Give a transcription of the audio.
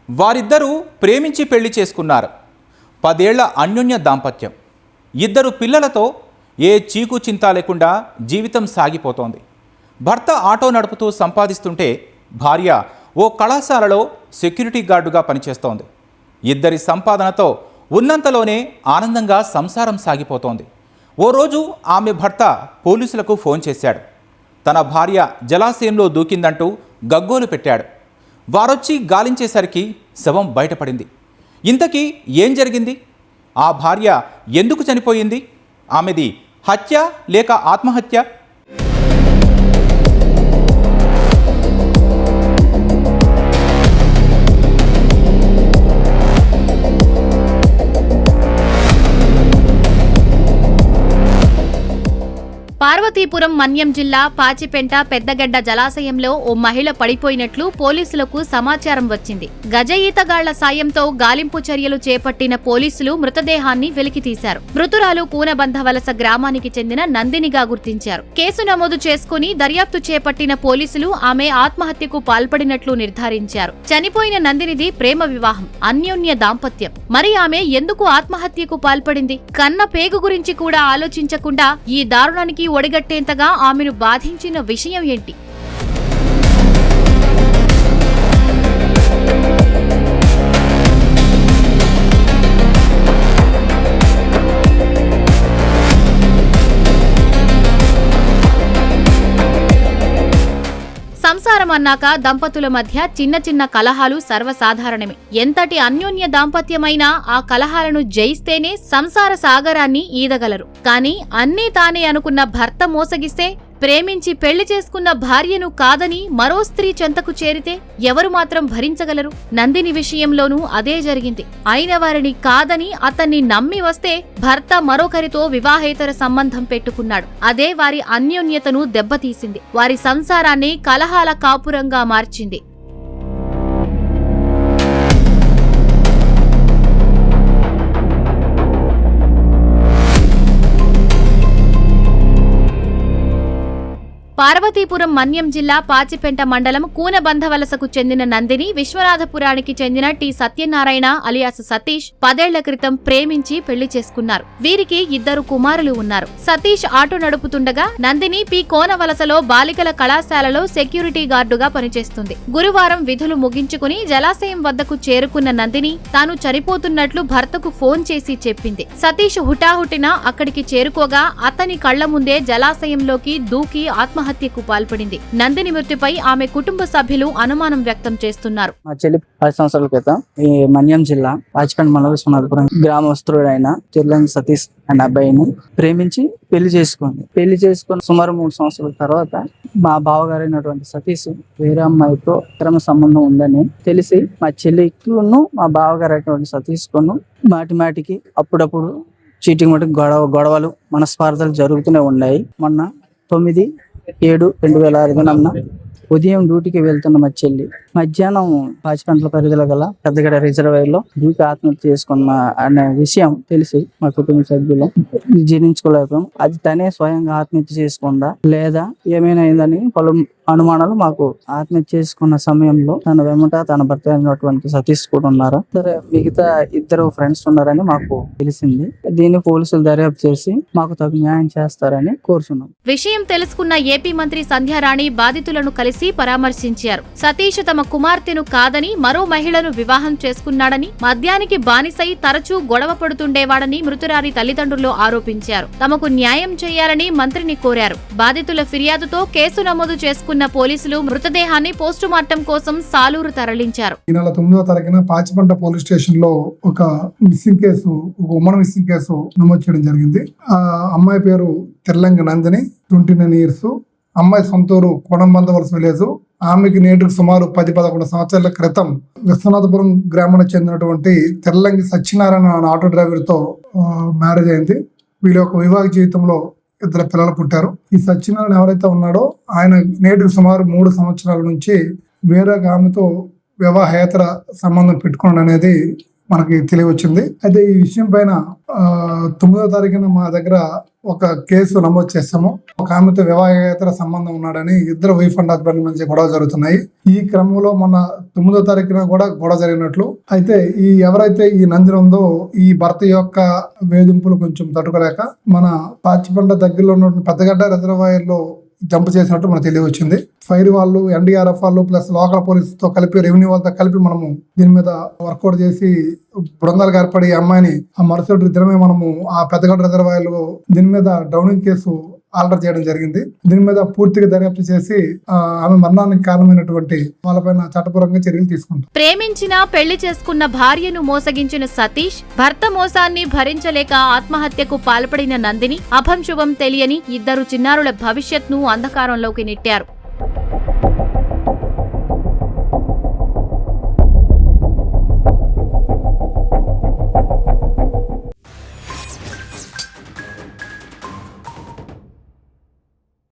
వారిద్దరూ ప్రేమించి పెళ్లి చేసుకున్నారు. 10 ఏళ్ల అన్యోన్య దాంపత్యం. 2 పిల్లలతో ఏ చీకు చింత లేకుండా జీవితం సాగిపోతోంది. భర్త ఆటో నడుపుతూ సంపాదిస్తుంటే భార్య ఓ కళాశాలలో సెక్యూరిటీ గార్డుగా పనిచేస్తోంది. ఇద్దరి సంపాదనతో ఉన్నంతలోనే ఆనందంగా సంసారం సాగిపోతోంది. ఓ రోజు ఆమె భర్త పోలీసులకు ఫోన్ చేశాడు. తన భార్య జలాశయంలో దూకిందంటూ గగ్గోలు పెట్టాడు. వారొచ్చి గాలించేసరికి శవం బయటపడింది. ఇంతకీ ఏం జరిగింది? ఆ భార్య ఎందుకు చనిపోయింది? ఆమెది హత్య లేక ఆత్మహత్య? పార్వతీపురం మన్యం జిల్లా పాచిపెంట పెద్దగడ్డ జలాశయంలో ఓ మహిళ పడిపోయినట్లు పోలీసులకు సమాచారం వచ్చింది. గజ ఈతగాళ్ల సాయంతో గాలింపు చర్యలు చేపట్టిన పోలీసులు మృతదేహాన్ని వెలికితీశారు. మృతురాలు కూనబంధవలస గ్రామానికి చెందిన నందినిగా గుర్తించారు. కేసు నమోదు చేసుకుని దర్యాప్తు చేపట్టిన పోలీసులు ఆమె ఆత్మహత్యకు పాల్పడినట్లు నిర్ధారించారు. చనిపోయిన నందినిది ప్రేమ వివాహం, అన్యోన్య దాంపత్యం. మరి ఆమె ఎందుకు ఆత్మహత్యకు పాల్పడింది? కన్న పేగు గురించి కూడా ఆలోచించకుండా ఈ దారుణానికి ఒడిగట్టేంతగా ఆమెను బాధించిన విషయం ఏంటి? సంసారం అన్నాక దంపతుల మధ్య చిన్న చిన్న కలహాలు సర్వసాధారణమే. ఎంతటి అన్యోన్య దాంపత్యమైనా ఆ కలహాలను జయిస్తేనే సంసార సాగరాన్ని ఈదగలరు. కానీ అన్నీ తానే అనుకున్న భర్త మోసగిస్తే, ప్రేమించి పెళ్లి చేసుకున్న భార్యను కాదని మరో స్త్రీ చెంతకు చేరితే ఎవరు మాత్రం భరించగలరు? నందిని విషయంలోనూ అదే జరిగింది. అయిన వారిని కాదని అతన్ని నమ్మి వస్తే భర్త మరొకరితో వివాహేతర సంబంధం పెట్టుకున్నాడు. అదే వారి అన్యోన్యతను దెబ్బతీసింది. వారి సంసారాన్ని కలహాల కాపురంగా మార్చింది. పార్వతీపురం మన్యం జిల్లా పాచిపెంట మండలం కూనబంధవలసకు చెందిన నందిని విశ్వనాథపురానికి చెందిన టి సత్యనారాయణ అలియాస్ సతీష్ 10 ఏళ్ల క్రితం ప్రేమించి పెళ్లి చేసుకున్నారు. వీరికి 2 కుమారులు ఉన్నారు. సతీష్ ఆటో నడుపుతుండగా నందిని పి కోనవలసలో బాలికల కళాశాలలో సెక్యూరిటీ గార్డుగా పనిచేస్తుంది. గురువారం విధులు ముగించుకుని జలాశయం వద్దకు చేరుకున్న నందిని తాను చనిపోతున్నట్లు భర్తకు ఫోన్ చేసి చెప్పింది. సతీష్ హుటాహుటిన అక్కడికి చేరుకోగా అతని కళ్ల ముందే జలాశయంలోకి దూకి ఆత్మహత్యకు పాల్పడింది. నందిని మృతిపై ఆమె కుటుంబ సభ్యులు అనుమానం వ్యక్తం చేస్తున్నారు. మా చెల్లి 10 సంవత్సరాల క్రితం ఈ మన్యం జిల్లా పాచిపెంట మండలం విశ్వనాథపురం గ్రామస్తుడైన తిర్లంగి సతీష్ అనే అబ్బాయిని ప్రేమించి పెళ్లి చేసుకుని సుమారు 3 సంవత్సరాల తర్వాత మా బావగారైనటువంటి సతీష్ వేరే అమ్మాయితో ప్రేమ సంబంధం ఉందని తెలిసి మా చెల్లికును మా బావగారైనటువంటి సతీష్ కొను మాటికి అప్పుడప్పుడు చీటింగ్ మటుకు గొడవలు మనస్పార్థాలు జరుగుతూనే ఉన్నాయి. మొన్న 9/7/2006 ఉదయం డ్యూటీకి వెళ్తున్న మా చెల్లి మధ్యాహ్నం పాచిపెంటల పరిధిలో గల పెద్దగడ్డ రిజర్వాయర్లో డ్యూటీ ఆత్మహత్య చేసుకున్న అనే విషయం తెలిసి మా కుటుంబ సభ్యులు జీర్ణించుకోలేకపోయాం. అది తనే స్వయంగా ఆత్మహత్య చేసుకుందా లేదా ఏమైనా అయిందని పలు అనుమానాలు మాకు. ఆత్మహత్య చేసుకున్న సమయంలో తన వెంట తన భర్త అయినటువంటి సతీష్ కూడా ఉన్నారు. సరే, మిగతా 2 ఫ్రెండ్స్ ఉన్నారని మాకు తెలిసింది. దీన్ని పోలీసులు దర్యాప్తు చేసి మాకు తగు న్యాయం చేస్తారని కోరుచున్నాం. విషయం తెలుసుకున్న ఏపీ మంత్రి సంధ్యారాణి బాధితులను కలిసి పరామర్శించారు. సతీష్ తమ కుమార్తెను కాదని మరో మహిళను వివాహం చేసుకున్నాడని, మద్యానికి బానిసై తరచూ గొడవ పడుతుండేవాడని మృతురాలి తల్లిదండ్రులు ఆరోపించారు. తమకు న్యాయం చేయాలని మంత్రిని కోరారు. బాధితుల ఫిర్యాదుతో కేసు నమోదు చేసుకున్న పోలీసులు మృతదేహాన్ని పోస్టుమార్టం కోసం సాలూరు తరలించారు. ఈ నెల 9వ తారీఖున పాచిపెంట పోలీస్ స్టేషన్ లో ఒక ఉమెన్ మిస్సింగ్ కేసు నమోదు చేయడం జరిగింది. ఆ అమ్మాయి పేరు తిర్లంగి నందిని, 29 years. అమ్మాయి సొంతూరు కోనంబంధవలస విలేజ్. ఆమెకి నేటికి సుమారు 10-11 సంవత్సరాల క్రితం విశ్వనాథపురం గ్రామానికి చెందినటువంటి తిర్లంగి సత్యనారాయణ ఆటో డ్రైవర్ తో మ్యారేజ్ అయింది. వీళ్ళ యొక్క వివాహ జీవితంలో 2 పిల్లలు పుట్టారు. ఈ సత్యనారాయణ ఎవరైతే ఉన్నాడో ఆయన నేటికి సుమారు 3 సంవత్సరాల నుంచి వేరే ఆమెతో వివాహేతర సంబంధం పెట్టుకోవడం అనేది మనకి తెలియవచ్చింది. అయితే ఈ విషయం పైన 9వ తారీఖున మా దగ్గర ఒక కేసు నమోదు చేస్తాము. ఒక ఆమెతో వివాహేతర సంబంధం ఉన్నాడని ఇద్దరు వైఫ్ అండ్ హస్బెండ్ మధ్య గొడవ జరుగుతున్నాయి. ఈ క్రమంలో మొన్న 9వ తారీఖున కూడా గొడవ జరిగినట్లు. అయితే ఎవరైతే ఈ నందిని ఉందో ఈ భర్త యొక్క వేధింపులు కొంచెం తట్టుకోలేక మన పాచిపంట దగ్గరలో ఉన్న పెద్దగడ్డ రిజర్వాయర్ లో జంప్ చేసినట్టు మనకు తెలియవచ్చింది. ఫైర్ వాళ్ళు, ఎన్డీఆర్ఎఫ్ వాళ్ళు ప్లస్ లోకల్ పోలీస్ తో కలిపి, రెవెన్యూ వాళ్ళతో కలిపి మనము దీని మీద వర్కౌట్ చేసి బృందాలు ఏర్పడి అమ్మాయిని ఆ మరుసటి దినమే మనము ఆ పెద్దగడ్డ రిజర్వాయర్ లో దీని మీద డ్రౌనింగ్ కేసు ఆర్డర్ చేయడం జరిగింది. దీని మీద పూర్తిగా దర్యాప్తు చేసి ఆమె మరణానికి కారణమైనటువంటి వాళ్ళపైన చట్టపరంగా చర్యలు తీసుకుంటాం. ప్రేమించిన పెళ్లి చేసుకున్న భార్యను మోసగించిన సతీష్, భర్త మోసాన్ని భరించలేక ఆత్మహత్యకు పాల్పడిన నందిని, అభం శుభం తెలియని ఇద్దరు చిన్నారుల భవిష్యత్ను అంధకారంలోకి నెట్టారు.